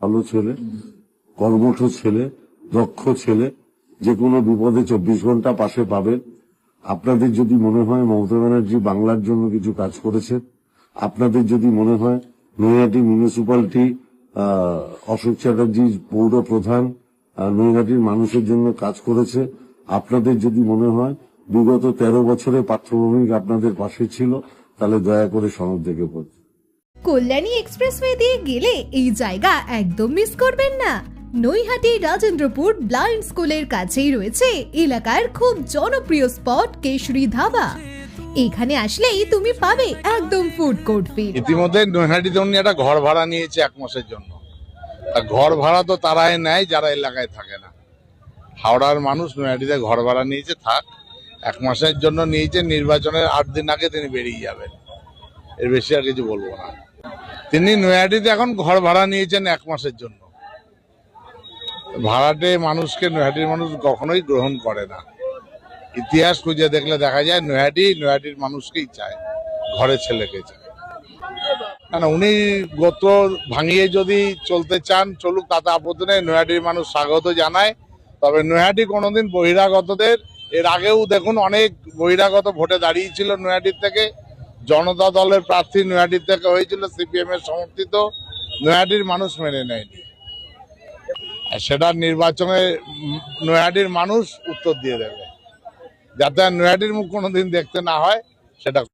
ভালো ছেলে, কর্মঠ ছেলে, দক্ষ ছেলে, যে কোনো বিপদে 24 ঘন্টা পাশে পাবেন। আপনাদের যদি মনে হয় মমতা ব্যানার্জি বাংলার জন্য কিছু কাজ করেছে, আপনাদের যদি মনে হয় নৈহাটি মিউনিসিপ্যালিটি অশোক চ্যাটার্জি পৌর প্রধান নৈহাটির মানুষের জন্য কাজ করেছে, আপনাদের যদি মনে হয় বিগত 13 বছরে পার্থভৌমিক আপনাদের পাশে ছিল, তাহলে দয়া করে সনদ দেখে পড়ুন। কল্যাণী এক্সপ্রেসওয়ে দিয়ে গেলে এই জায়গা একদম মিস করবেন না। নৈহাটি রাজেন্দ্রপুর ব্লাইন্ড স্কুলের কাছেই রয়েছে এলাকার খুব জনপ্রিয় স্পট কেশরী ধাবা। এখানে আসলেই তুমি পাবে একদম ফুড কোর্ট ফিল। ইতিমধ্যে নৈহাটিতে উনি একটা ঘর ভাড়া নিয়েছে 1 মাসের জন্য। ঘর ভাড়া তো তারাই নেয় যারা এলাকায় থাকে না। হাওড়ার মানুষ নৈহাটিতে ঘর ভাড়া নিয়েছে, থাক 1 মাসের জন্য নিয়েছে। নির্বাচনের 8 দিন আগে তিনি বেরিয়ে যাবেন, এর বেশি আর কিছু বলবো না। তিনি নৈহাটিতে এখন ঘর ভাড়া নিয়েছেন 1 মাসের জন্য। ভাড়াটে মানুষকে নৈহাটির মানুষ কখনোই গ্রহণ করে না। ইতিহাস খুঁজে দেখলে দেখা যায় নৈহাটির মানুষকেই চায়, ঘরের ছেলেকে চায়। না, উনি গত ভাঙিয়ে যদি চলতে চান চলুক, তাতে আপত্তি নেই। নৈহাটির মানুষ স্বাগত জানায়। তবে নৈহাটি কোনোদিন বহিরাগতদের, এর আগেও দেখুন অনেক বহিরাগত ভোটে দাঁড়িয়েছিল নৈহাটির থেকে। জনতা দলের প্রার্থী নৈহাটির থেকে হয়েছিল, সিপিএম এর সমর্থিত। নৈহাটির মানুষ মেনে নেয়নি, সেটা নির্বাচনে নৈহাটির মানুষ উত্তর দিয়ে দেবে। যাতে নৈহাটির মুখ কোনোদিন দেখতে না হয় সেটা।